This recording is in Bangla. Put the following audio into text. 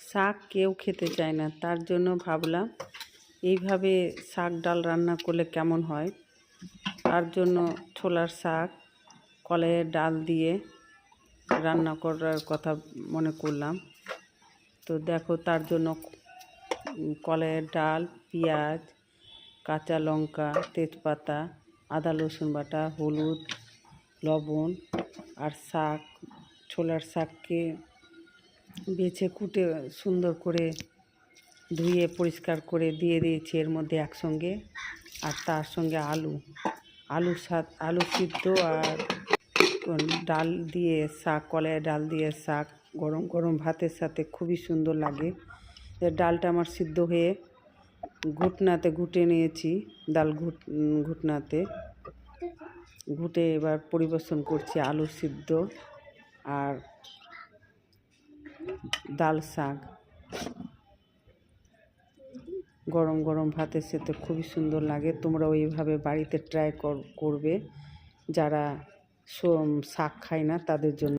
শাক কেউ খেতে চায় না, তার জন্য ভাবলাম এইভাবে শাক ডাল রান্না করলে কেমন হয়। তার জন্য ছোলার শাক কলাইয়ের ডাল দিয়ে রান্না করার কথা মনে করলাম। তো দেখো, তার জন্য কলাইয়ের ডাল, পেঁয়াজ, কাঁচা লঙ্কা, তেজপাতা, আদা রসুন বাটা, হলুদ, লবণ আর শাক, ছোলার শাককে বেছে কুটে সুন্দর করে ধুয়ে পরিষ্কার করে দিয়ে দিয়েছি এর মধ্যে একসঙ্গে। আর তার সঙ্গে আলু সিদ্ধ আর ডাল দিয়ে শাক, কলাইয়ের ডাল দিয়ে শাক গরম গরম ভাতের সাথে খুবই সুন্দর লাগে। ডালটা আমার সিদ্ধ হয়ে ঘুটনাতে ঘুটে নিয়েছি, ডাল ঘুটনাতে ঘুটে এবার পরিবেশন করছি আলু সিদ্ধ আর ডাল শাক গরম গরম ভাতের সাথে খুবই সুন্দর লাগে। তোমরাও এইভাবে বাড়িতে ট্রাই করবে, যারা শাক খায় না তাদের জন্য।